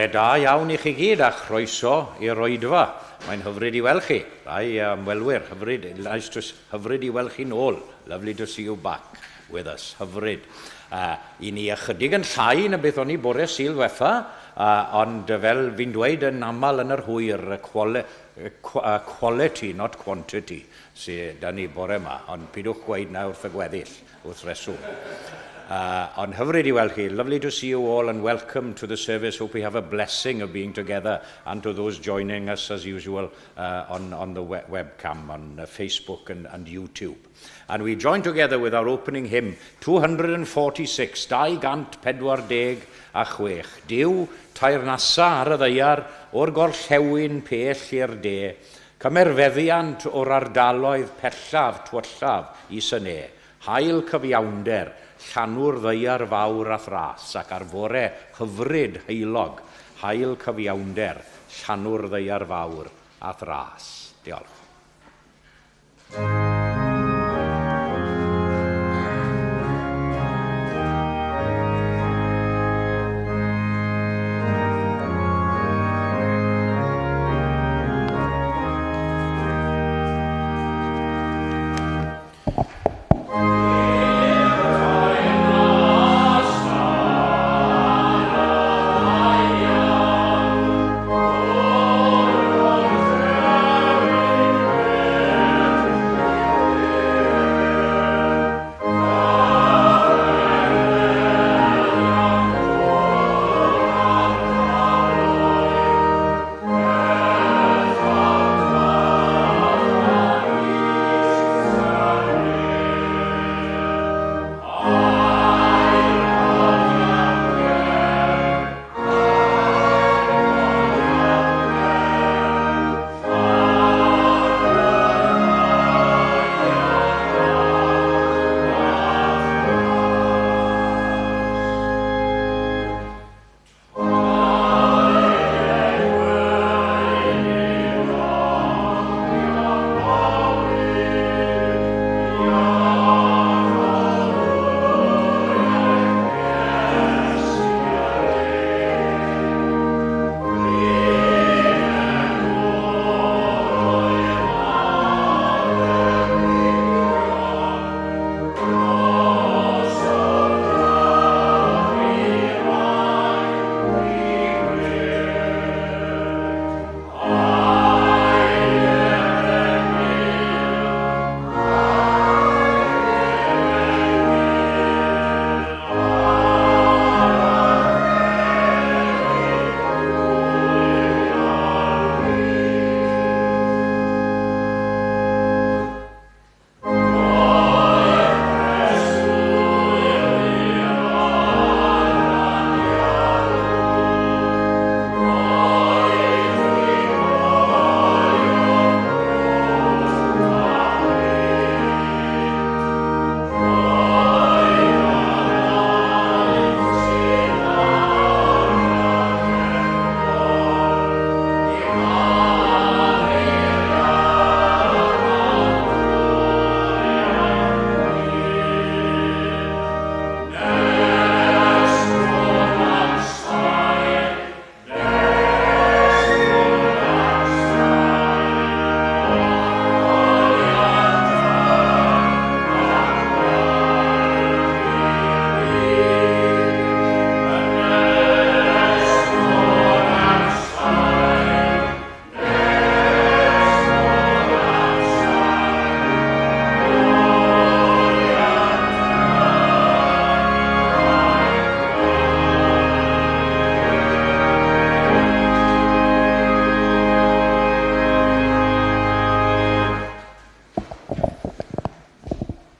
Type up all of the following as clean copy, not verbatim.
Bore da iawn I chi gyd a chroeso i'r oedfa. Mae'n hyfryd I weld chi. Rai ymwelwyr, hyfryd. Hyfryd I weld chi nôl. Lovely to see you back with us. Hyfryd. I ni ychydig yn llai na beth o'n I bore Sul ddiwetha, ond fel fi'n dweud yn aml yn yr hwyr, quality, not quantity, sydd da ni bore yma, ond pidwch gweud na wrth y gweddill, wrth reswm. On hyfryd I weld chi. Lovely to see you all and welcome to the service. Hope we have a blessing of being together, and to those joining us as usual on the webcam on Facebook and YouTube. And we join together with our opening hymn 246, 246 a chwech. Dyw tairnasa ar y ddeiar o'r gorllewin pell i'r de, cymerfeddiant o'r ardaloedd pellaf twyllaf I syne, hael cyfiawnder, llanw'r ddeiar fawr a thras, ac ar fore hyfryd heilog, hael cyfiawnder, llanw'r ddeiar fawr a thras. Diolch.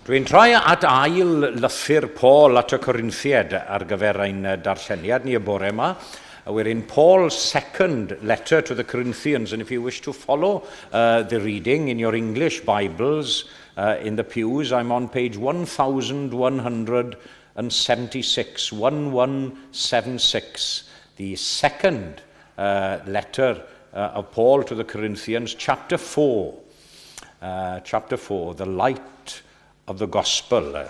Dwi'n troi at ail lythyr Paul at y Corinthiad ar gyfer ein darlleniad ni y bore yma. We're in Paul's second letter to the Corinthians, and if you wish to follow the reading in your English Bibles in the pews, I'm on page 1176, 1176, the second letter of Paul to the Corinthians, chapter 4, the light of the gospel,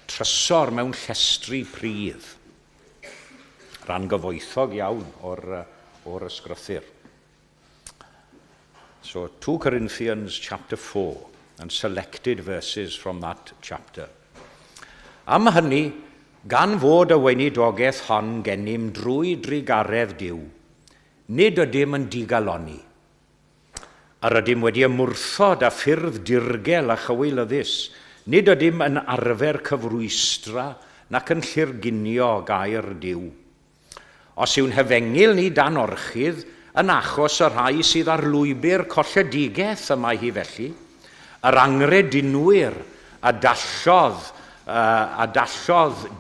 trysor mewn llestri pridd. rhan gyfoethog iawn o'r ysgrythyr. So 2 Corinthians chapter 4, and selected verses from that chapter. Am hynny, gan fod y weinidogaeth hon gennym drwy drigaredd Duw, nid ydym yn digaloni. Ar ydym wedi ymwrthod â ffyrdd dirgel a chywilyddus, nid ydym yn arfer cyfrwystra nac yn llurgunio gair Duw. Os yw'n hefengil ni dan orchydd, yn achos y rhai sydd ar lwybr colledigaeth yma hi felly, yr angredinwyr a dallodd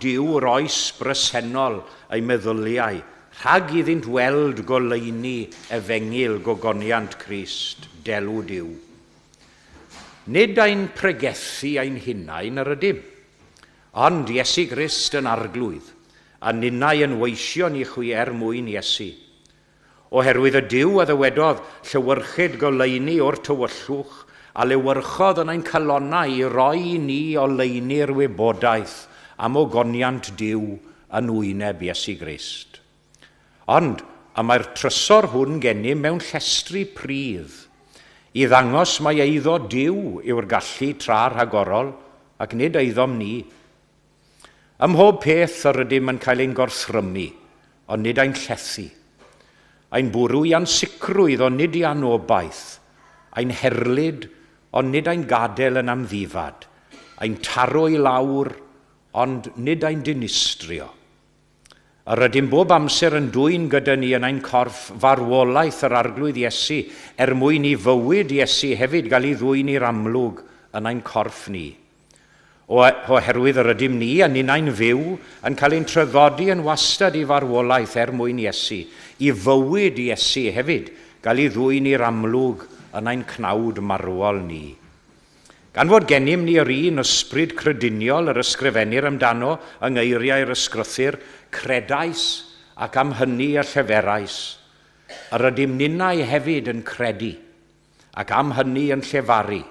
Duw'r oes bresennol ei meddyliau, rhag iddynt weld goleuni efengil gogoniant Crist, delw Duw. Nid ein pregethu ein hunain yr ydym, ond Iesu Grist yn arglwydd, a ninnau yn weisio ni chwi mwyn Iesu. Oherwydd y Duw a ddywedodd llywyrchyd goleuni o'r tywyllwch a lewyrchodd yn ein calonnau i roi ni o leini'r wybodaeth am ogoniant Duw yn wyneb Iesu Grist. Ond a mae'r trysor hwn gennym mewn llestri pridd i ddangos mai eiddo Duw yw'r gallu tra rhagorol ac nid eiddo'n ni. Ym mhob peth yr ydym yn cael ein gorthrymu, ond nid ein llethu. Ein bwrw i ansicrwydd ond nid i anobaith, ein herlyd ond nid ein gadael yn amddifad, ein taro i lawr ond nid ein dinistrio. Yr ydym bob amser yn dwyn gyda ni yn ein corff farwolaeth yr arglwydd Iesu, mwyn i fywyd Iesu hefyd gael ei ddwyn i'r amlwg yn ein corff ni. Oherwydd yr ydym ni a ninnau'n fyw yn cael ein tryddodi yn wastad i farwolaeth mwyn Iesu, i fywyd Iesu hefyd gael ei ddwyn i'r amlwg yn ein cnawd marwol ni. Gan fod gennym ni yr un ysbryd crediniol yr ysgrifennir amdano yng ngeiriau'r ysgrythyr, credais ac am hynny a lleferais, yr ydym ninnau hefyd yn credu ac am hynny yn llefaru,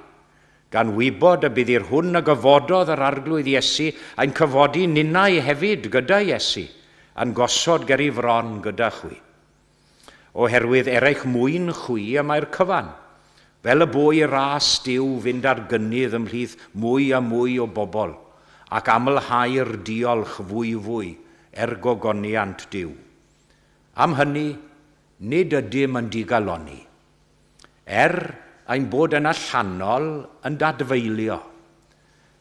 gan wybod y byddir hwn y gyfododd yr arglwydd Iesu a'n cyfodi ninnau hefyd gyda Iesu, a'n gosod ger ei fron gyda chwi. Oherwydd eich mwyn chwi y mae'r cyfan, fel y bwy ras Duw fynd ar gynnydd ymhlith mwy a mwy o bobl, ac amlhau'r diolch fwy gogoniant Duw. Am hynny, nid ydym yn digaloni, ein bod yn allanol yn dadfeilio,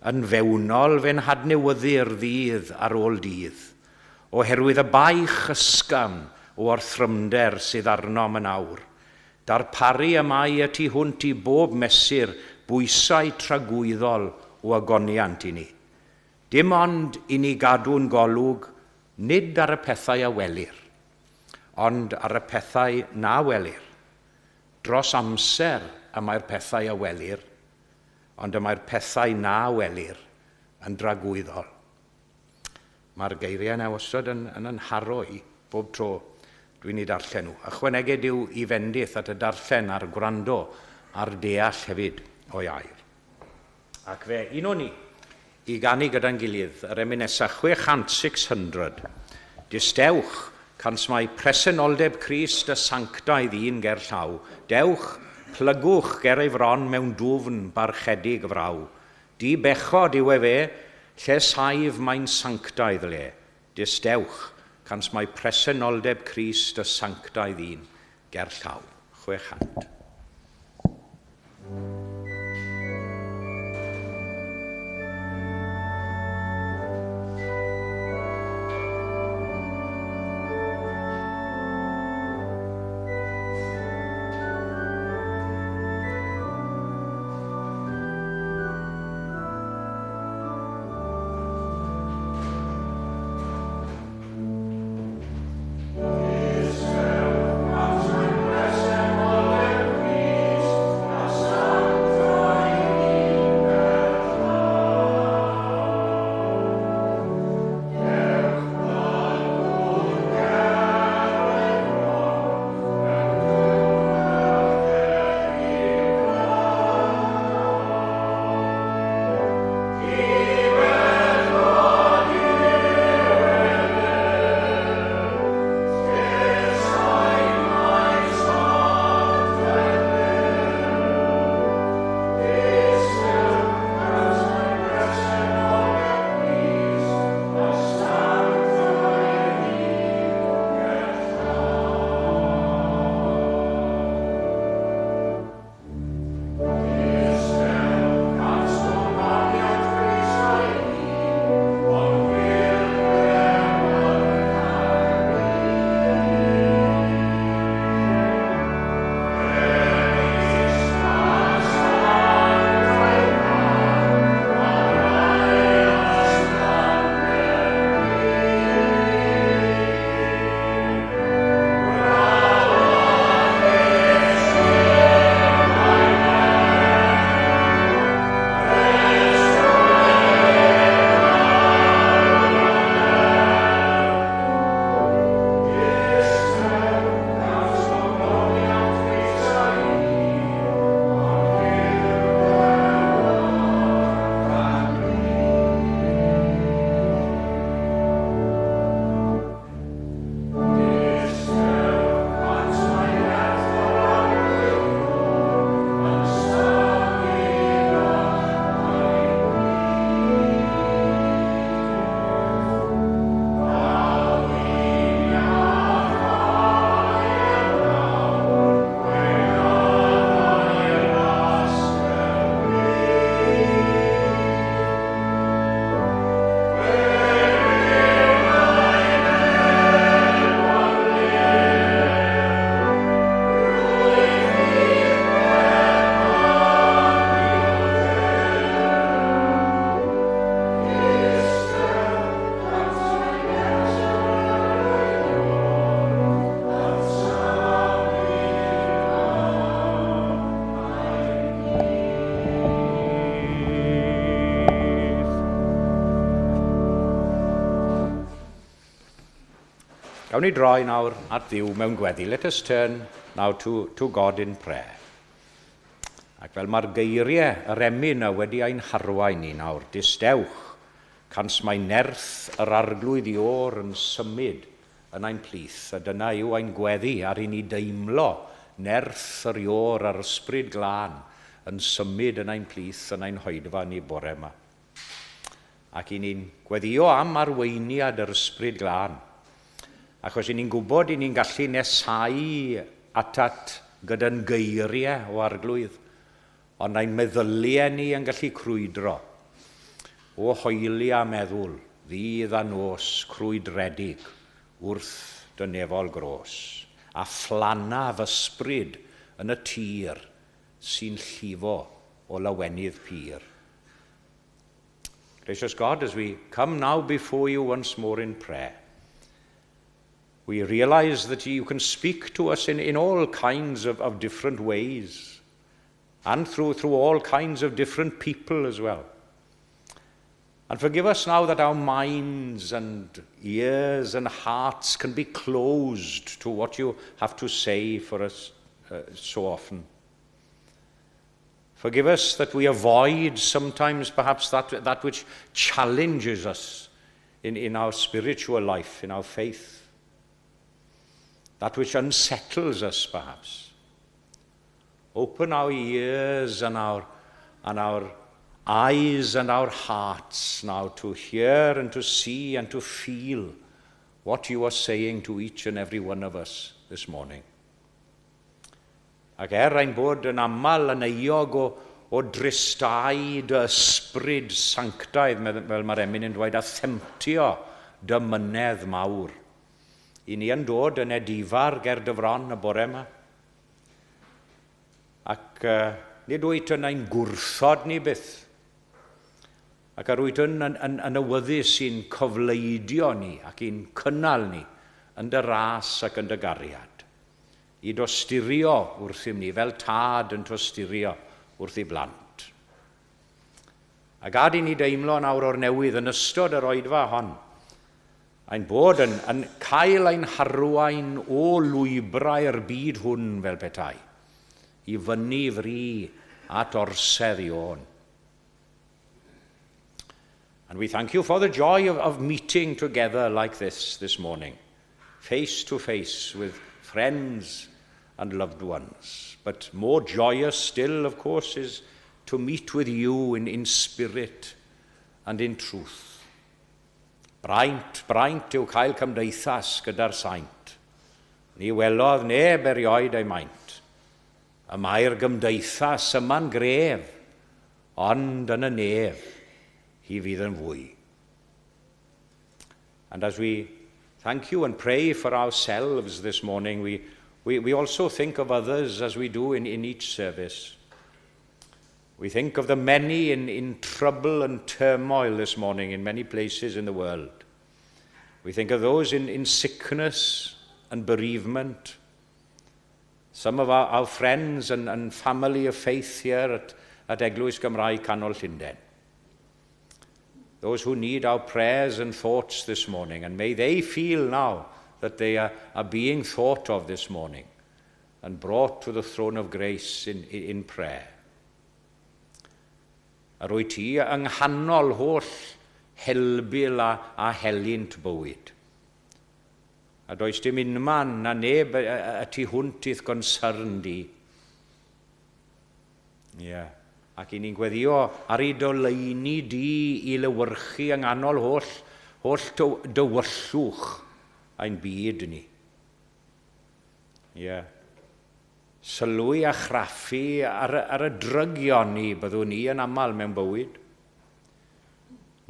yn fewnol fe'n hadnewyddu'r ddydd ar ôl dydd, oherwydd y baich ysgam o orthrymder sydd arnom yn awr, darparu yma i y tu hwnt i bob mesur bwysau tragwyddol o agoniant i ni. Dim ond i ni gadw'n golwg nid ar y pethau a welir, ond ar y pethau na welir. Dros amser y mae'r pethau a welir, ond y mae'r pethau na welir yn dragwyddol. Mae'r geiriau yna wastad yn anharo i bob tro dwi'n ei darllen nhw. Ychwaneged yw i fendith at y darllen a'r gwrando a'r deall hefyd o'i air. Ac fe, un o ni, i ganu gyda'n gilydd, yr eminesa 600, distewch, cans mae presenoldeb Crist y sanctaidd un ger llaw, dewch, plygwch ger ei fron mewn dwfn barchedig fraw. Di bechod yw e fe, lle saif mae'n sanctaidd le. Distewch, cans mae presenoldeb Crist y sanctaidd un ger llaw. 600. Christ, Gawn ni droi nawr at Dduw mewn gweddi. Let us turn now to God in prayer. Ac fel mae'r geiriau, yr emyn wedi ein harwain ni nawr, distewch, cans mae nerth yr arglwydd i o'r yn symud yn ein plith, a dyna yw ein gweddi ar i ni deimlo nerth yr ior a'r ysbryd glân yn symud yn ein plith yn ein hoedfa ni bore yma. Ac i ni'n gweddio am arweiniad yr ysbryd glân, achos i ni'n gwybod i ni'n gallu nesau atat gyda'n geiriau o arglwydd, ond ein meddyliau ni yn gallu crwydro o hoeli a meddwl, ddydd a nos crwydredig wrth dynefol gros, a fflanaf ysbryd yn y tir sy'n llifo o lawenydd pyr. Gracious God, as we come now before you once more in prayer, we realize that you can speak to us in all kinds of different ways, and through all kinds of different people as well. And forgive us now that our minds and ears and hearts can be closed to what you have to say for us so often. Forgive us that we avoid sometimes perhaps that which challenges us in our spiritual life, in our faith, that which unsettles us perhaps. Open our ears and our eyes and our hearts now to hear and to see and to feel what you are saying to each and every one of us this morning. Ac ein bod yn aml yn euog o dristau dy ysbryd sanctaidd, fel mae'r emyn yn dweud, a themtio dy mynedd mawr. I ni yn dod yn edifar ger dyfron y bore yma. Ac nid wyt yn ein gwrthod ni byth, ac ar wyt yn awyddus sy'n cofleidio ni ac i'n cynnal ni yn dy ras ac yn dy gariad, i dosturio wrthym ni fel tad yn tosturio wrth i blant. A gad i ni deimlo nawr o'r newydd yn ystod yr oedfa hon, ein bod yn cael ein harwain o lwybrau'r byd hwn fel petai, i fyny fri at orsedd i o'n. And we thank you for the joy of meeting together like this morning, face to face with friends and loved ones. But more joyous still, of course, is to meet with you in spirit and in truth. Braint yw cael cymdeithas gyda'r saint. Ni welodd neb erioed ei maint. Y mae'r gymdeithas yma'n gref, ond yn y nef, hi fydd yn fwy. And as we thank you and pray for ourselves this morning, we also think of others as we do in each service. We think of the many in trouble and turmoil this morning in many places in the world. We think of those in sickness and bereavement. Some of our friends and family of faith here at Eglwys Gymraeg, Canol, Llundain. Those who need our prayers and thoughts this morning, and may they feel now that they are being thought of this morning and brought to the throne of grace in prayer. A rwy ti yng nghanol holl helbil a helynt bywyd. A does dim unman na neb y tu hwnt i'th gonsyrn di. Ac i ni'n gweddio ar ei doleini di i lywyrchu yng nghanol holl dywyllwch ein byd ni. Sylwi a chraffu ar y drygion ni byddwn ni yn aml mewn bywyd.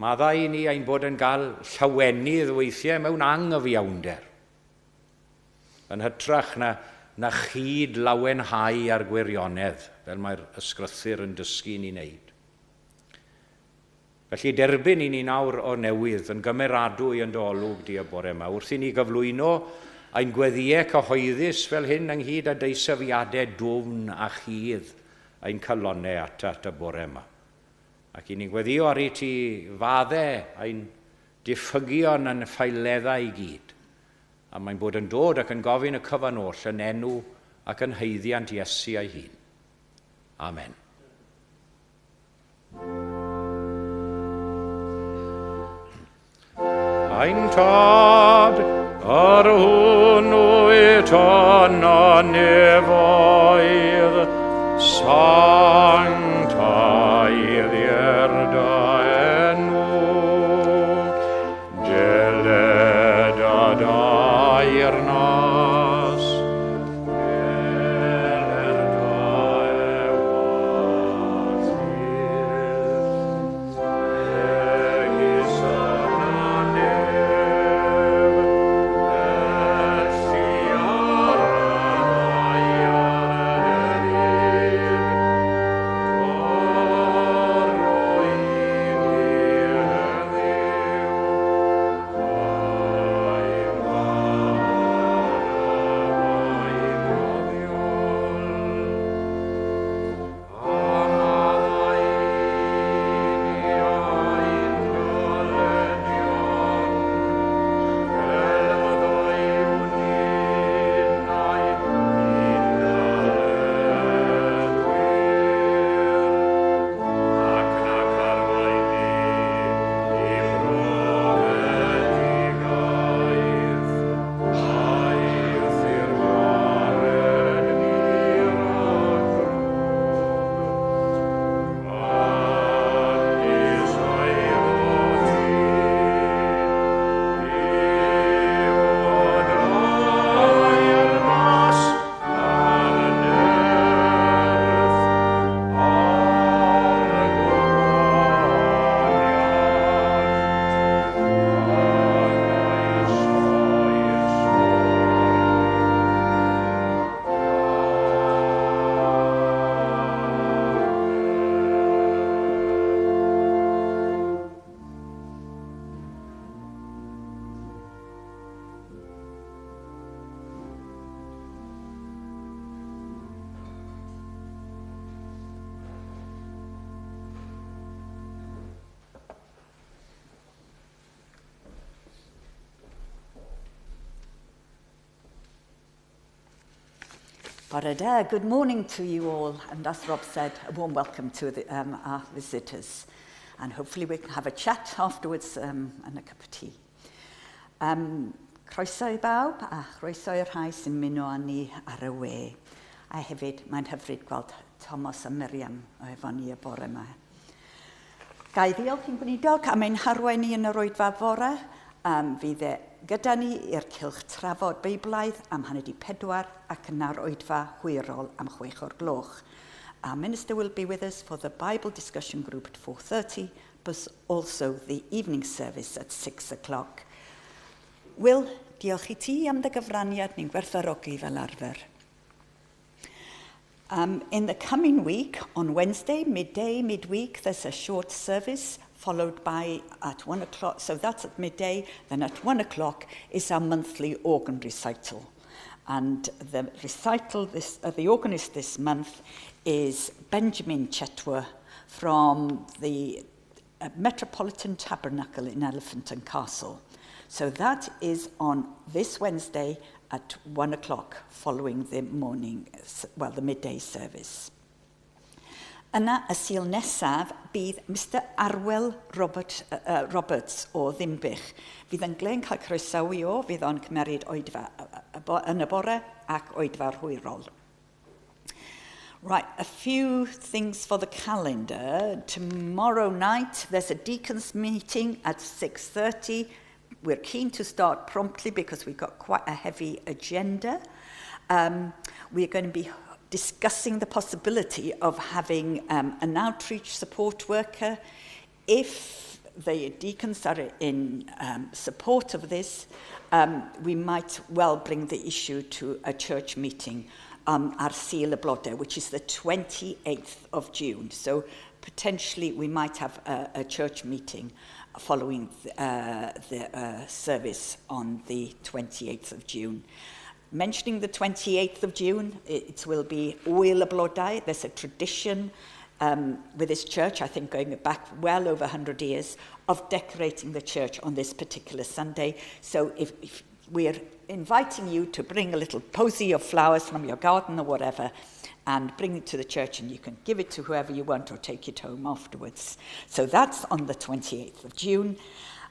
Maddau ni ein bod yn cael llawenydd weithiau mewn anghyfiawnder, yn hytrach na chyd lawenhau ar gwirionedd, fel mae'r ysgrythyr yn dysgu ni wneud. Felly derbyn i ni nawr o newydd yn gymeradwy yn dy olwg di y bore yma, wrth i ni gyflwyno ein gweddiau cyhoeddus fel hyn ynghyd â deisyfiadau dwfn a chydd ein calonau at y bore yma. Ac i ni'n gweddio ar ei ti faddau ein diffygion yn ffaileddau i gyd, a mae'n bod yn dod ac yn gofyn y cyfan oll yn enw ac yn heiddiant Iesu ei hun. Amen. Ein tad ar hwnnw eton a nefoedd sanctaidd i'r enw deled a dair nas deler Good morning to you all, and as Rob said, a warm welcome to our visitors. And hopefully we can have a chat afterwards and a cup of tea. Croeso I bawb, a chroeso i'r rhai sy'n muno â ni ar y we. A hefyd, mae'n hyfryd gweld Thomas a Miriam o efo ni y bore yma. Gai ddiolch i'n gweinidog am ein harwain ni yn yr oedfa fore. Fydd e gyda ni i'r cylch trafod Beiblaidd am 4:30 ac yna'r oedfa hwyrol am 6:00. Our minister will be with us for the Bible discussion group at 4:30, but also the evening service at 6:00. Will, diolch I ti am dy gyfraniad, ni'n gwerthfawrogi fel arfer. In the coming week, on Wednesday, midweek, there's a short service followed by at 1:00, so that's at midday, then at 1:00 is our monthly organ recital. And the recital, the organist this month is Benjamin Chetwa from the Metropolitan Tabernacle in Elephant and Castle. So that is on this Wednesday at 1:00 following the the midday service. Yna, y Sul nesaf, bydd Mr Arwel Roberts o Ddimbych. Fydd yn Glen cael croesawu o, fydd o'n cymeryd oedfa yn y bore ac oedfa'r hwyrol. Right, a few things for the calendar. Tomorrow night, there's a deacons meeting at 6:30. We're keen to start promptly because we've got quite a heavy agenda. We're going to be discussing the possibility of having an outreach support worker. If the deacons are in support of this, we might well bring the issue to a church meeting ar Sul y Blodau, which is the 28th of June. So potentially we might have a church meeting following the service on the 28th of June. Mentioning the 28th of June, it will be Sul y Blodau. There's a tradition with this church, I think going back well over 100 years, of decorating the church on this particular Sunday. So if we're inviting you to bring a little posy of flowers from your garden or whatever, and bring it to the church, and you can give it to whoever you want or take it home afterwards. So that's on the 28th of June.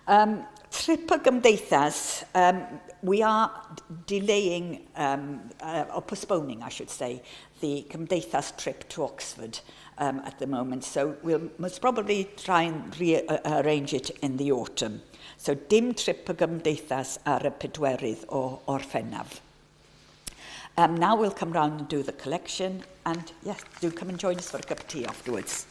Trip y Gymdeithas, we are delaying, or postponing, I should say, the Gymdeithas trip to Oxford at the moment. So we'll most probably try and rearrange it in the autumn. So dim trip y Gymdeithas ar y 4 o Orffennaf. Now we'll come round and do the collection, and yes, do come and join us for a cup of tea afterwards.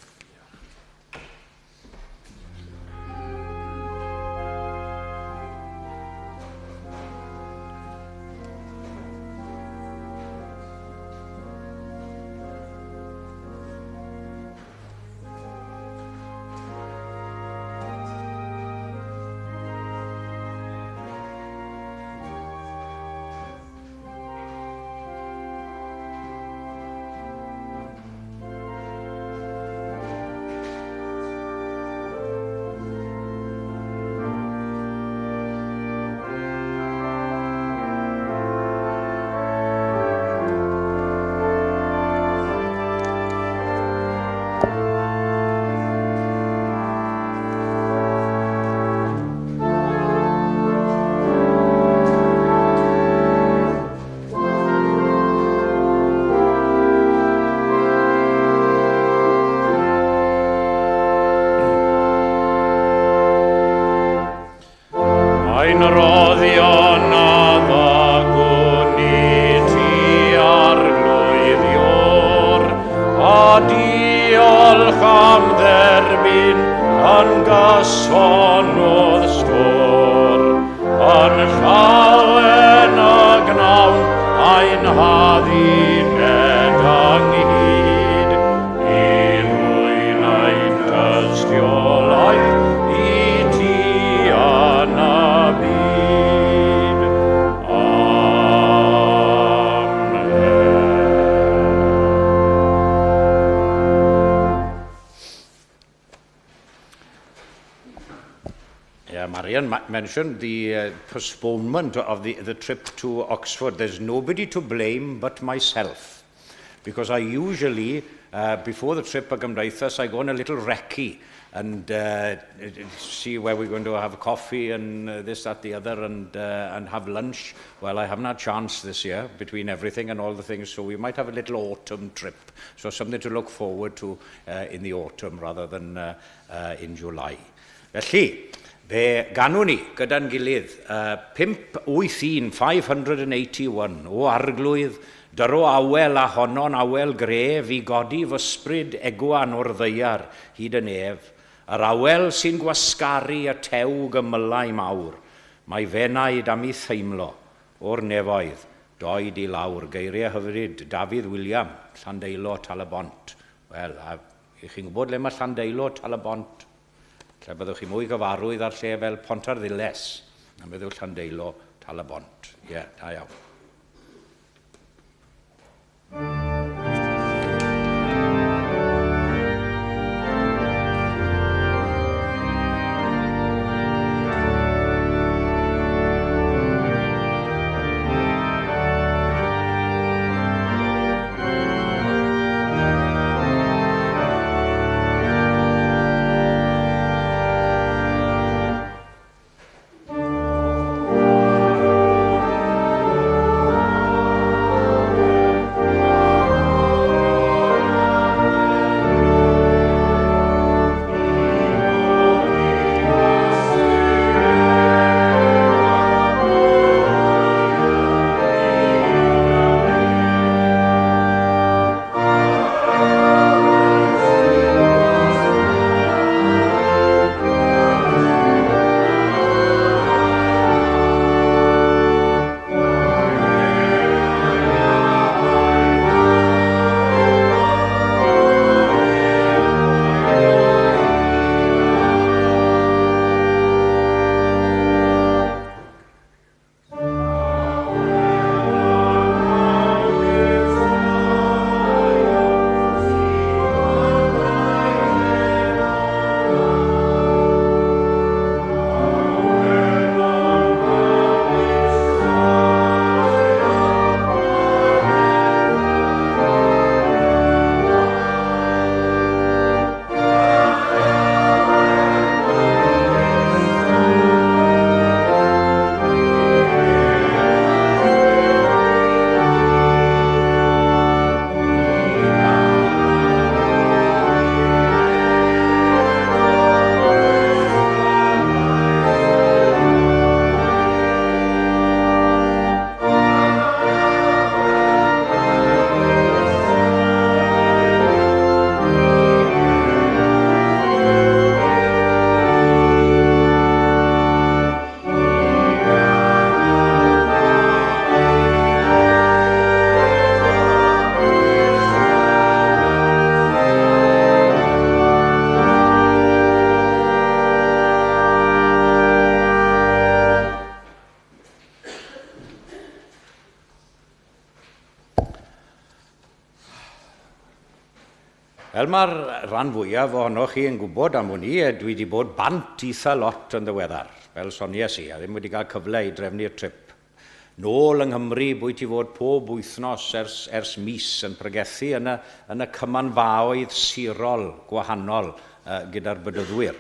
Mentioned the postponement of the trip to Oxford. There's nobody to blame but myself, because I usually, before the trip at Gymraeg, I go on a little recce and see where we're going to have coffee and this, that, the other, and have lunch. Well, I haven't had a chance this year between everything and all the things, so we might have a little autumn trip. So something to look forward to in the autumn rather than in July. Felly, fe ganwn ni gyda'n gilydd 581 o arglwydd, dyro awel a honno'n awel gref i godi fysbryd egwan o'r ddeiar hyd y nef, yr awel sy'n gwasgaru y tew gymylau mawr, mae fenaid am ei theimlo o'r nefoedd, doed i lawr, geiriau hyfryd Dafydd William, Llandeilo Talabont. Wel, i chi'n gwybod le mae Llandeilo Talabont? Lle byddwch chi mwy gyfarwydd ar lle fel Pontarddulais, a byddwch Llandeilo Talabont. Ie, da iawn. Fel mae'r rhan fwyaf ohonoch chi yn gwybod am hwnni, dwi wedi bod bant eitha lot yn ddiweddar, fel Sonia si, a ddim wedi cael cyfle i drefnu'r trip. Nôl yng Nghymru, bwy ti fod pob wythnos ers mis yn pregethu yn y cymanfaoedd sirol gwahanol gyda'r bydyddwyr.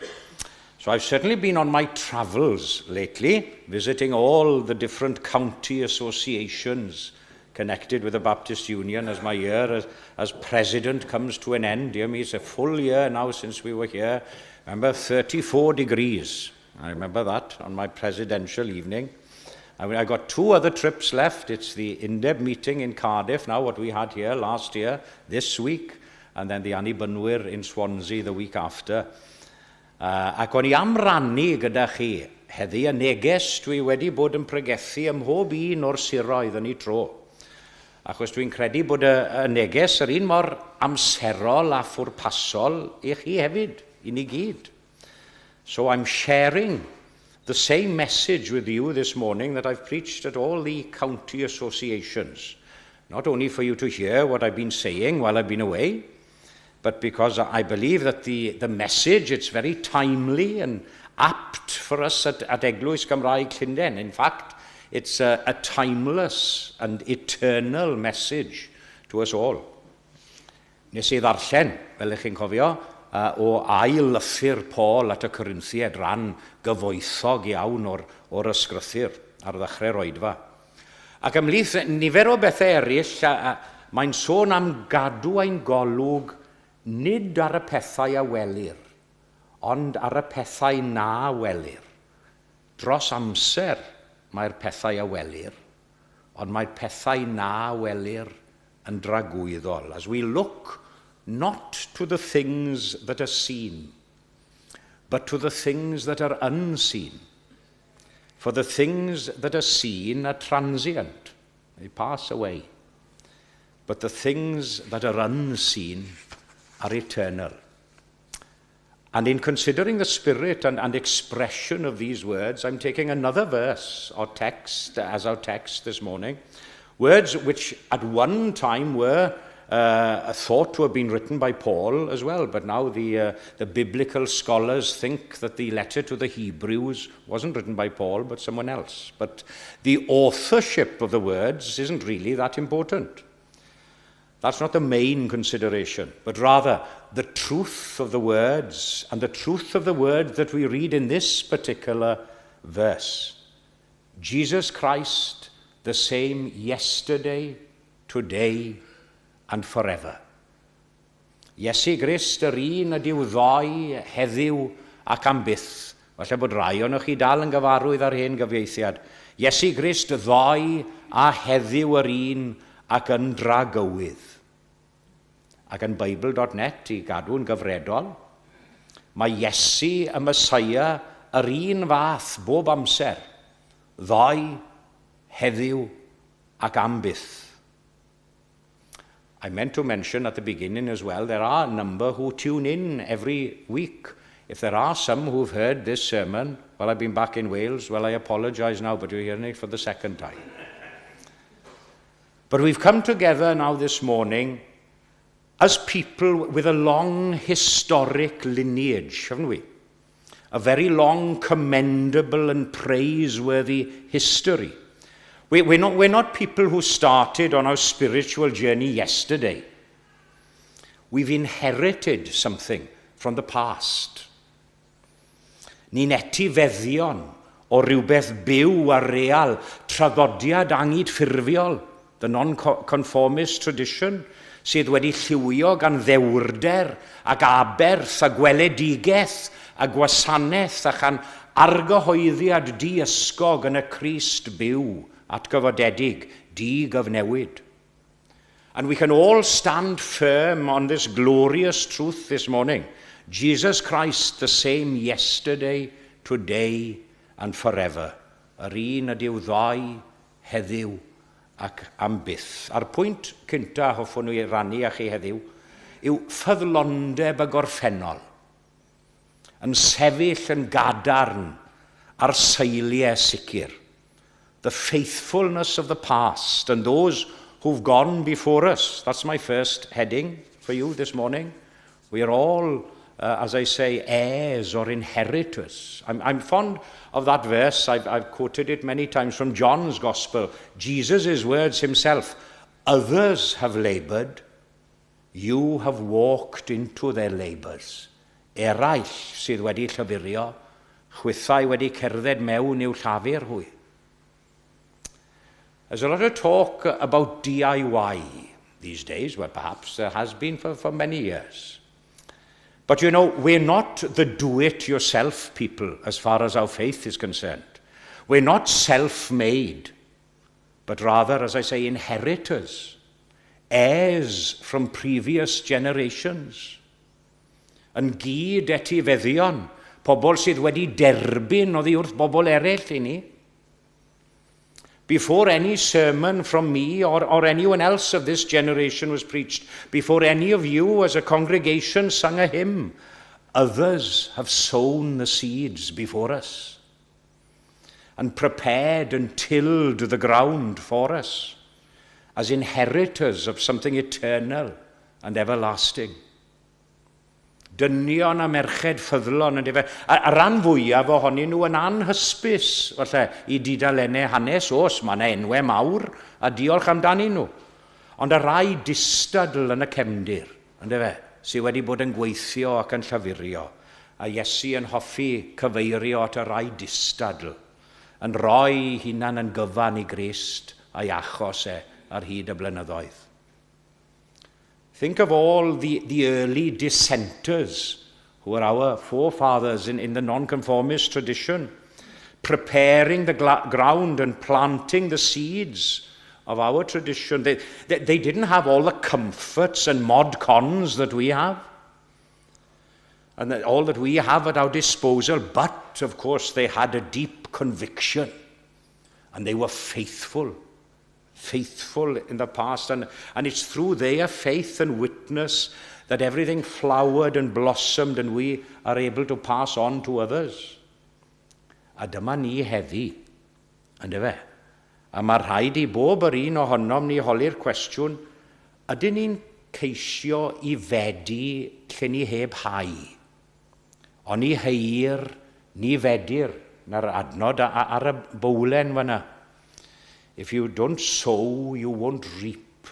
So I've certainly been on my travels lately, visiting all the different county associations connected with the Baptist Union as my year as president comes to an end. Dear me, it's a full year now since we were here. Remember, 34 degrees. I remember that on my presidential evening. I got 2 other trips left. It's the INDEB meeting in Cardiff now, what we had here last year, this week, and then the Annibynwyr in Swansea the week after. Ac o'n I am rannu gyda chi heddi y neges dwi wedi bod yn pregethu ym mhob un o'r siroedd yn ei tro. Achos dwi'n credu bod y neges yr un mor amserol a phwrpasol I chi hefyd, I ni gyd. So I'm sharing the same message with you this morning that I've preached at all the county associations. Not only for you to hear what I've been saying while I've been away, but because I believe that the message, it's very timely and apt for us at Eglwys Gymraeg Llundain. In fact, it's a timeless and eternal message to us all. Nes I ddarllen, fel ych chi'n cofio, o ail lythyr Paul at y Corinthiaid, ran gyfoethog iawn o'r ysgrythyr ar ddechrau'r oedfa. Ac ymhlith nifer o bethau eraill, mae'n sôn am gadw ein golwg nid ar y pethau a welir, ond ar y pethau na welir. Dros amser mae'r pethau a welir, ond mae'r pethau na welir yn dragwyddol. As we look not to the things that are seen, but to the things that are unseen. For the things that are seen are transient, they pass away. But the things that are unseen are eternal. And in considering the spirit and expression of these words, I'm taking another verse or text as our text this morning. Words which at one time were thought to have been written by Paul as well, but now the biblical scholars think that the letter to the Hebrews wasn't written by Paul, but someone else. But the authorship of the words isn't really that important. That's not the main consideration, but rather the truth of the words, and the truth of the word that we read in this particular verse. Jesus Christ, the same yesterday, today, and forever. Iesu Grist yr un ydyw ddoi, heddiw ac am byth. Falle bod rai o'ch chi dal yn gyfarwydd ar hyn gyfieithiad. Iesu Grist ddoi a heddiw yr un ac yn dragywydd. Ac yn Bible.net I gadw yn gyfredol, mae Iesu y Mesaia yr un fath bob amser, ddoi, heddiw ac am byth. I meant to mention at the beginning as well, there are a number who tune in every week. If there are some who've heard this sermon while I've been back in Wales, well, I apologize now, but you're hearing it for the second time. But we've come together now this morning as people with a long historic lineage, haven't we? A very long, commendable and praiseworthy history. We're not people who started on our spiritual journey yesterday. We've inherited something from the past. Ni'n etifeddion o rywbeth byw a real, traddodiad angydffurfiol, the non-conformist tradition, sydd wedi lliwio gan ddewrder ac aberth a gweledigaeth a gwasanaeth a chan argyhoeddiad di-ysgog yn y Crist byw atgyfodedig, di-gyfnewid. And we can all stand firm on this glorious truth this morning. Jesus Christ, the same yesterday, today, and forever. Yr un ydyw ddoi, heddiw, ac am byth. A'r pwynt cynta hoffwn nhw I rannu â chi heddiw yw ffyddlondeb y gorffennol yn sefyll yn gadarn ar seiliau sicr. The faithfulness of the past and those who've gone before us. That's my first heading for you this morning. We are all, as I say, heirs or inheritors. I'm fond of that verse. I've quoted it many times from John's Gospel. Jesus' words himself, others have labored, you have walked into their labours. Eraill sydd wedi llyfurio, chwythau wedi cerdded mewn i'w llafur hwy. There's a lot of talk about DIY these days, well, perhaps there has been for many years. But you know, we're not the do-it-yourself people as far as our faith is concerned. We're not self-made, but rather, as I say, inheritors, heirs from previous generations. Yn gyd etifeddion, pobl sydd wedi derbyn oddi wrth bobl eraill i ni. Before any sermon from me or anyone else of this generation was preached, before any of you as a congregation sang a hymn, others have sown the seeds before us and prepared and tilled the ground for us as inheritors of something eternal and everlasting. Dynion a merched ffyddlon yn defa. A ran fwyaf ohonyn nhw yn anhysbys, falle, i didalennau hanes os, mae yna enwau mawr, a diolch amdanyn nhw. Ond y rai distadl yn y cefndir, yn defa, sydd wedi bod yn gweithio ac yn llafurio, a Iesu yn hoffi cyfeirio at y rai distadl, yn rhoi hunan yn gyfan i Grist a'i achos ar hyd y blynyddoedd. Think of all the early dissenters who were our forefathers in the nonconformist tradition, preparing the ground and planting the seeds of our tradition. They didn't have all the comforts and mod cons that we have, and all that we have at our disposal, but of course they had a deep conviction, and they were faithful in the past, and it's through their faith and witness that everything flowered and blossomed and we are able to pass on to others. A dyma ni heddi, ynddo fe? A mae rhaid I bob yr un ohonom ni holi'r cwestiwn, ydyn ni'n ceisio I fedi lle ni heb hau? Ond ni heir, ni fedir, na'r adnod ar y bowlen fyna. If you don't sow, you won't reap.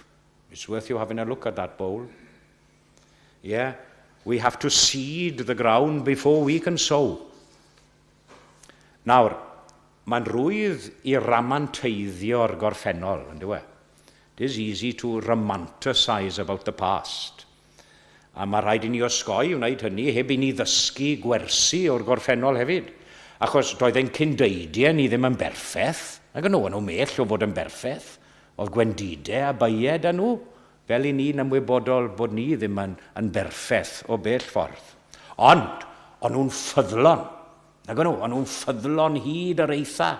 It's worth you having a look at that bowl. Yeah, we have to seed the ground before we can sow. Nawr, mae'n rwydd I ramanteiddio'r gorffennol, ynddo e? It is easy to romanticize about the past. A mae rhaid I ni osgoi wneud hynny heb I ni ddysgu gwersi o'r gorffennol hefyd. Achos doedd ein cyndeidiau ni ddim yn berffeth. Ac yn nhw mell o fod yn berffeth. Oedd gwendidau a baied â nhw, fel I ni'n ymwybodol bod ni ddim yn berffeth o bell ffordd. Ond, o'n nhw'n ffyddlon. Ac yn nhw, o'n nhw'n ffyddlon hyd yr eitha.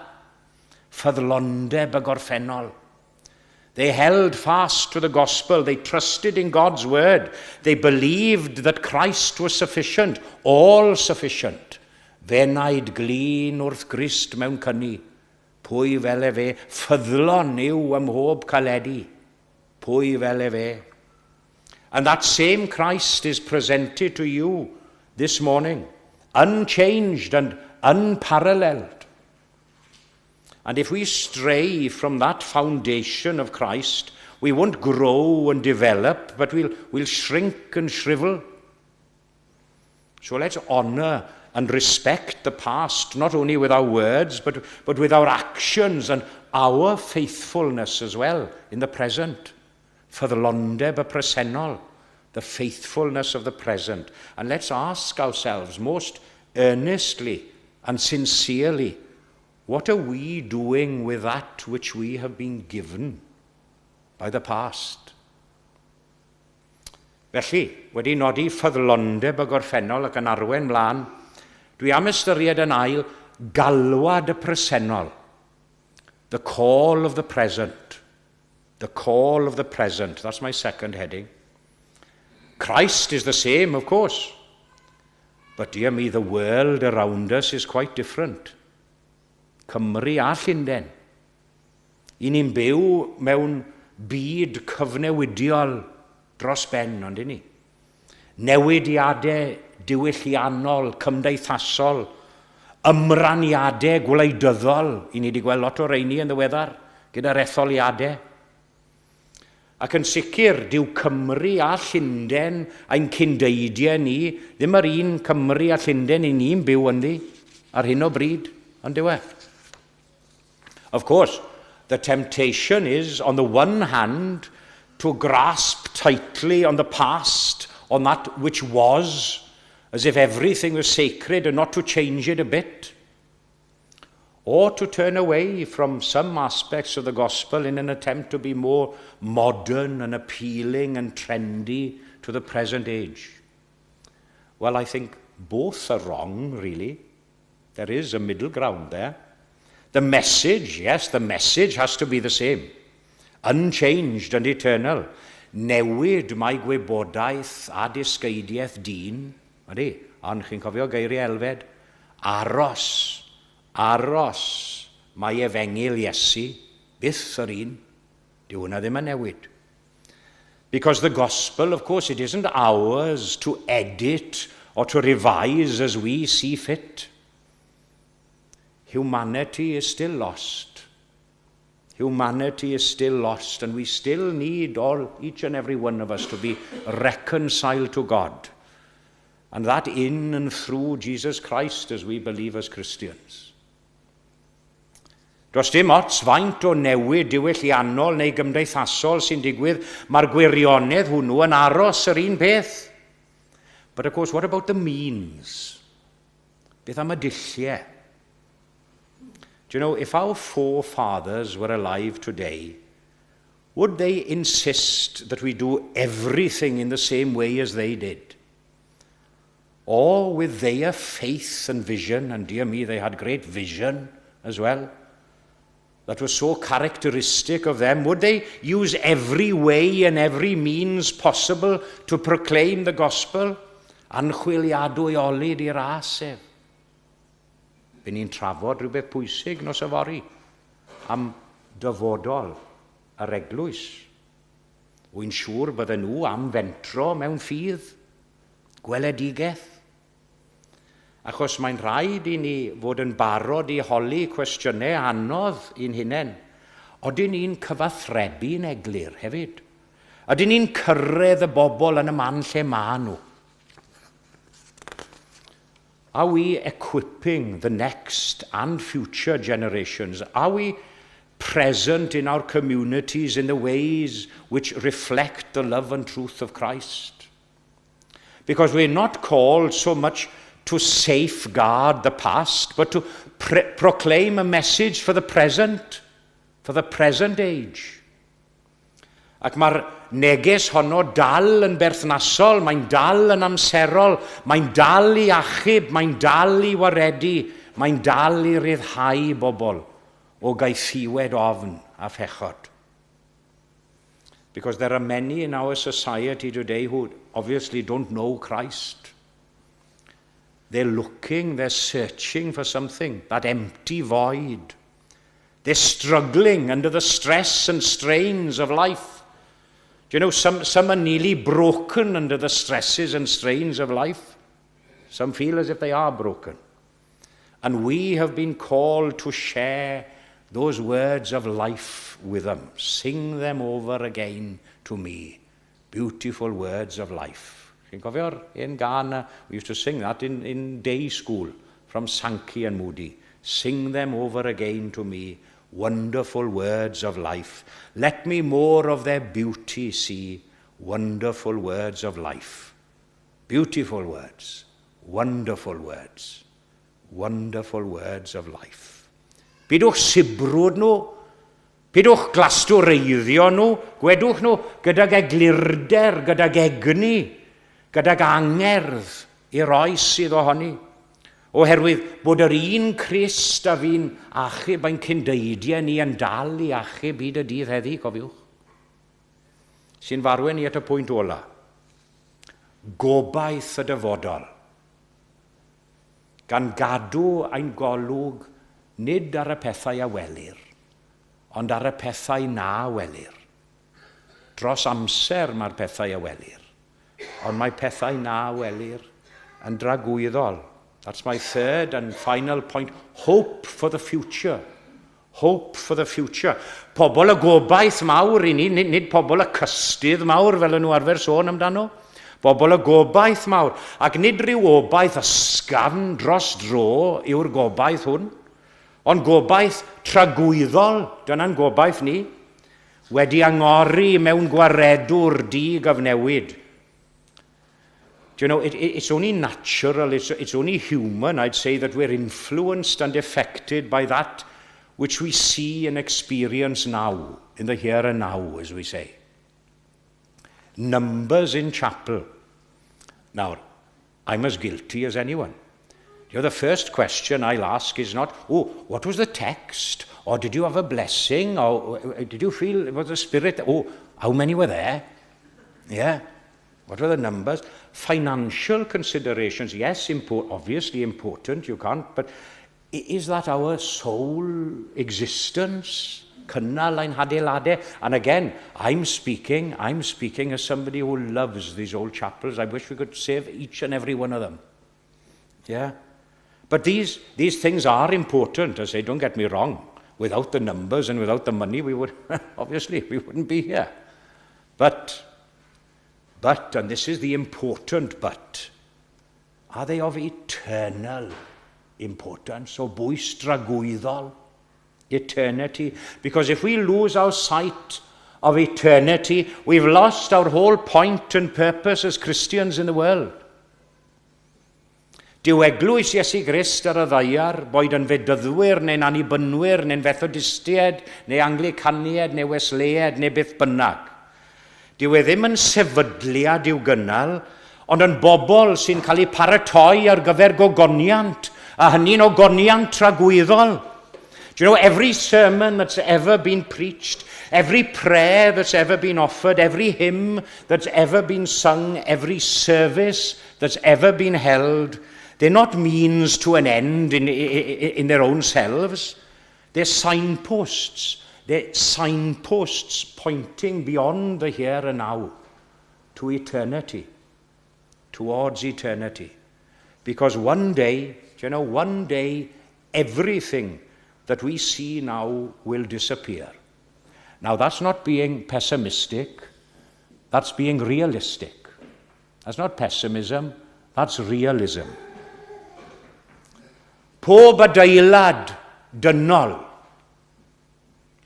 Ffyddlondeb y gorffennol. They held fast to the gospel. They trusted in God's word. They believed that Christ was sufficient, all sufficient. Fe naid glin wrth Grist mewn cynni. Pwy fel fe, ffyddlon yw ym mhob caledi. Pwy fel fe. And that same Christ is presented to you this morning, unchanged and unparalleled. And if we stray from that foundation of Christ, we won't grow and develop, but we'll shrink and shrivel. So let's honor and respect the past, not only with our words, but with our actions and our faithfulness as well in the present. Ffyddlondeb y presennol, the faithfulness of the present. And let's ask ourselves most earnestly and sincerely, what are we doing with that which we have been given by the past? Felly, wedi nodi ffyddlondeb y gorffennol ac yn arwen mlaen, dwi am ystyried yn ail galwad y presennol. The call of the present. The call of the present. That's my second heading. Christ is the same, of course. But dear me, the world around us is quite different. Cymru a Llundain. I ni'n byw mewn byd cyfnewidiol dros ben, ond i ni. newidiadau diwylliannol, cymdeithasol, ymraniadau gwleidyddol. I ni wedi gweld lot o reini yn ddiweddar, gyda'r etholiadau. Ac yn sicr, dyw Cymru a Llundain a'n cyndeidiau ni, ddim yr un Cymru a Llundain i ni'n byw ynddi ar hyn o bryd, ond dyw e. Of course, the temptation is, on the one hand, to grasp tightly on the past, on that which was, as if everything was sacred and not to change it a bit, or to turn away from some aspects of the gospel in an attempt to be more modern and appealing and trendy to the present age. Well, I think both are wrong, really. There is a middle ground there. The message, yes, the message has to be the same, unchanged and eternal. Newid mae gwybodaeth a disgeidiaeth dyn, ydy, ond chi'n cofio geiriau elfed, aros mae efengil Iesu, byth yr un, dyw hwnna ddim yn newid. Because the gospel, of course, it isn't ours to edit or to revise as we see fit. Humanity is still lost. Humanity is still lost, and we still need each and every one of us to be reconciled to God. And that in and through Jesus Christ as we believe as Christians. Does dim ots faint o newid diwylliannol neu gymdeithasol sy'n digwydd, mae'r gwirionedd hwnnw yn aros yr un peth. But of course, what about the means? Beth am y dulliau? Do you know, if our forefathers were alive today, would they insist that we do everything in the same way as they did? Or with their faith and vision, and dear me, they had great vision as well, that was so characteristic of them, would they use every way and every means possible to proclaim the gospel? Anchwiliadwyolid i'r asef. By ni'n trafod rhywbeth pwysig nos yfori am dyfodol yr Eglwys. Wy'n siŵr bydden nhw am fentro mewn ffydd, gweledigaeth. Achos mae'n rhaid i ni fod yn barod i holi cwestiynau anodd i'n hunain. Odyn ni'n cyfathrebu'n eglur hefyd? Odyn ni'n cyrraedd y bobl yn y man lle maen nhw? Are we equipping the next and future generations? Are we present in our communities in the ways which reflect the love and truth of Christ? Because we're not called so much to safeguard the past, but to proclaim a message for the present age. Ac mae'r neges honno dal yn berthnasol, mae'n dal yn amserol, mae'n dal i achub, mae'n dal i waredu, mae'n dal i ryddhau bobl o gaethiwed ofn a phechod. Because there are many in our society today who obviously don't know Christ. They're looking, they're searching for something, that empty void. They're struggling under the stress and strains of life. Do you know, some are nearly broken under the stresses and strains of life. Some feel as if they are broken. And we have been called to share those words of life with them. Sing them over again to me. Beautiful words of life. Chi'n cofio'r un Ghana? We used to sing that in day school from Sankey and Moody. Sing them over again to me. Wonderful words of life. Let me more of their beauty see. Wonderful words of life. Beautiful words. Wonderful words. Wonderful words of life. Bidwch sibrwd nhw. Bidwch glastwreiddio nhw. Gwedwch nhw gydag eglurder, gydag egni, gydag angerdd i'r oes sydd ohoni. Oherwydd bod yr un Crist a fi'n achub a'n cyndeidiau ni yn dal i achub hyd y dydd heddi, cofiwch. Sy'n farwen ni at y pwynt ola. Gobaith y dyfodol. Gan gadw ein golwg nid ar y pethau a welir, ond ar y pethau na welir. Dros amser mae'r pethau a welir. ond mae pethau na welir yn dragwyddol. That's my third and final point. Hope for the future. Hope for the future. Pobl y gobaith mawr i ni, nid pobl y cystydd mawr fel nhw arfer sôn amdano. Pobl y gobaith mawr. Ac nid rhyw obaith ysgafn dros dro yw'r gobaith hwn, ond gobaith tragwyddol, dyna'n gobaith ni, wedi angori mewn gwaredwr di-gyfnewid. Do you know, it's only natural, it's only human, I'd say, that we're influenced and affected by that which we see and experience now, in the here and now, as we say. Numbers in chapel. Now, I'm as guilty as anyone. You know, the first question I'll ask is not, oh, what was the text? Or did you have a blessing? Or did you feel, was the Spirit? Oh, how many were there? Yeah. What were the numbers? Financial considerations, yes, obviously important, you can't, but is that our sole existence? Canol ein Addoliad. And again, I'm speaking as somebody who loves these old chapels. I wish we could save each and every one of them. Yeah? But these things are important, I say, don't get me wrong. Without the numbers and without the money, we would, obviously, we wouldn't be here. But, and this is the important but, are they of eternal importance? O bwys dragwyddol, eternity. Because if we lose our sight of eternity, we've lost our whole point and purpose as Christians in the world. Dyw Eglwys Iesu Grist ar y ddaiar, boed yn fedyddwyr neu'n annibynwyr neu'n fethodistiaid neu anglicaniaid neu Wesleyaid neu beth bynnag. Dyw e ddim yn sefydliad i'w gynnal, ond yn bobl sy'n cael eu paratoi ar gyfer gogoniant, a hynny'n ogoniant tragwyddol. Do you know, every sermon that's ever been preached, every prayer that's ever been offered, every hymn that's ever been sung, every service that's ever been held, they're not means to an end in their own selves. They're signposts. They're signposts pointing beyond the here and now to eternity, towards eternity. Because one day, one day, everything that we see now will disappear. Now, that's not being pessimistic. That's being realistic. That's not pessimism. That's realism. Pob adeilad dynol,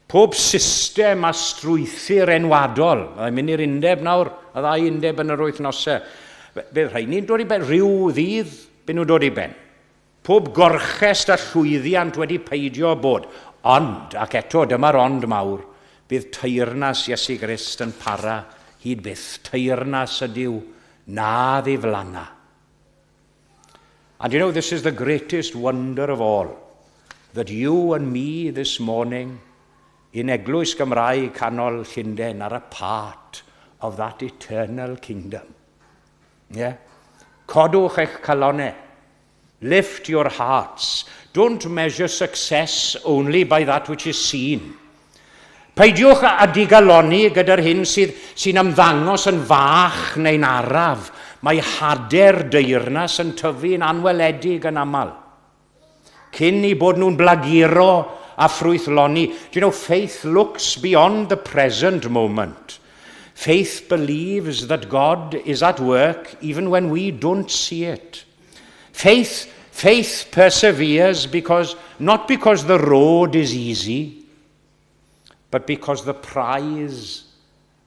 pob system a strwythyr enwadol, a'n mynd i'r undeb nawr, a ddau undeb yn yr wythnosau, bydd rhaid ni'n dod i ben, rhyw ddydd, bydd nhw'n dod i ben. Pob gorchest a llwyddiant wedi peidio bod, ond, ac eto, dyma'r ond mawr, bydd teyrnas Iesu Grist yn para, hyd byth teyrnas ydyw, na ddiflanna. And you know, this is the greatest wonder of all, that you and me this morning, in Eglwys Gymraeg, Canol, Llundain, are a part of that eternal kingdom. Yeah? Codwch eich calonau. Lift your hearts. Don't measure success only by that which is seen. Peidiwch a digaloni gyda'r hyn sy'n ymddangos yn fach neu'n araf. Mae hader deyrnas yn tyfu'n anweledig yn aml. Cyn i bod nhw'n blaguro a ffrwythloni. Do you know, faith looks beyond the present moment. Faith believes that God is at work even when we don't see it. Faith perseveres not because the road is easy, but because the prize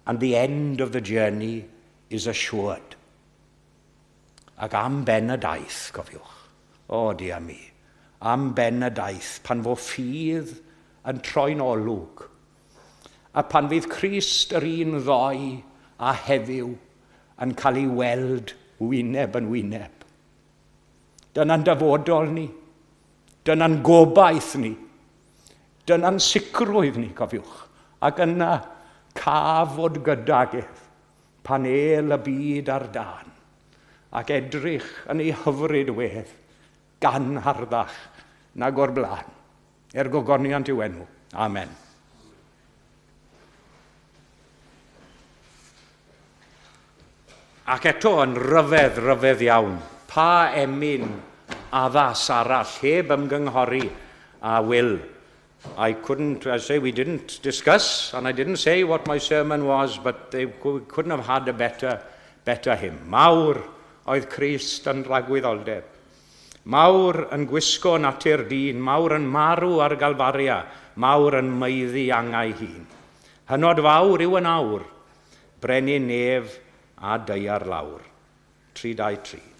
and the end of the journey is assured. Ac am ben y daith, cofiwch. O, dia mi. Am ben y daith, pan fo ffydd yn troi'n olwg, a pan fydd Crist yr un ddoi a heddiw yn cael ei weld wyneb yn wyneb. Dyna'n dyfodol ni. Dyna'n gobaith ni. Dyna'n sicrwydd ni, cofiwch. Ac yna cafod gydageth pan el y byd ar dan, ac edrych yn ei hyfryd wedd gan harddach nag o'r blaen. Gogoniant i'w enw. Amen. Ac eto yn ryfedd iawn. Pa emyn addas arall, heb ymgynghori a Will. I couldn't, I say we didn't discuss, and I didn't say what my sermon was, but they couldn't have had a better hymn. Mawr oedd Crist yn rhagwyddoldeb. Mawr yn gwisgo natur dyn, mawr yn marw ar Galfaria, mawr yn meiddi angau hun. Hynod fawr yw yn awr, brenin nef a deiar lawr. 323.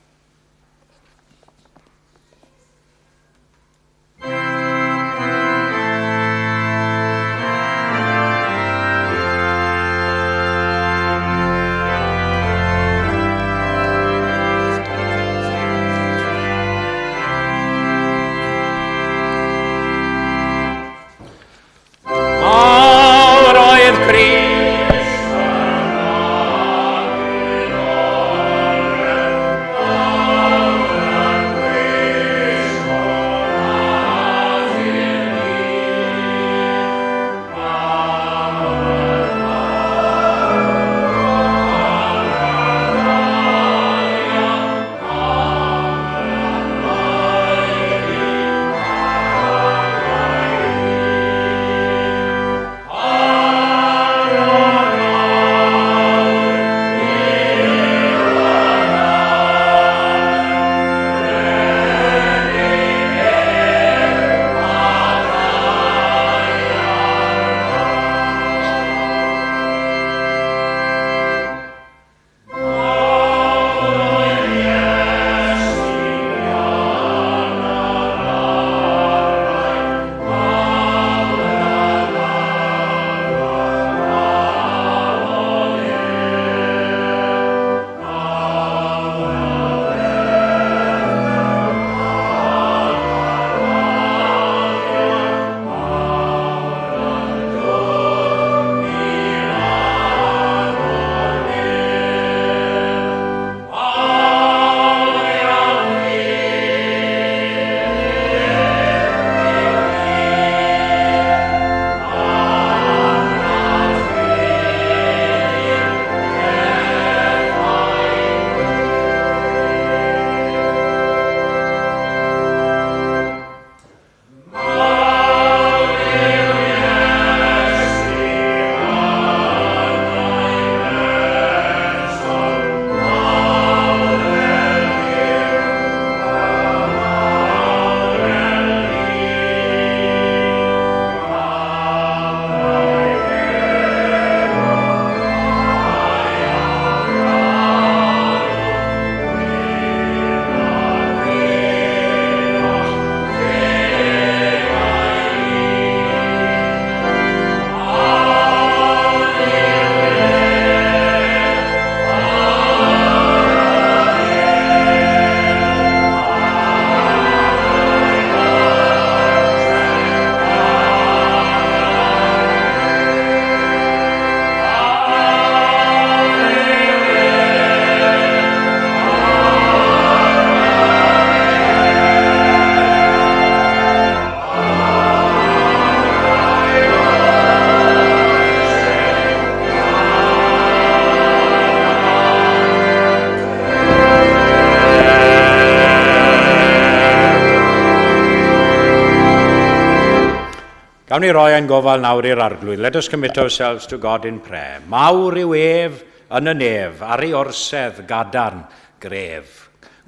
Gawn ni roi ein gofal nawr i'r arglwydd. Let us commit ourselves to God in prayer. Mawr yw ef yn y nef, ar ei orsedd gadarn gref.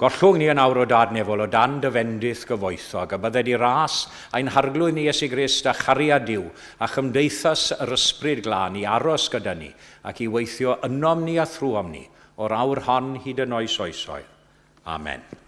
Gollwng ni yn awr o dad nefol o dan dyfendith gyfoethog, a bydde di ras ein harglwydd ni Iesu Grist a chariad diw, a chymdeithas yr ysbryd glân i aros gyda ni, ac i weithio ynom ni a thrwom ni, o'r awr hon hyd yn oes oesoedd. Amen.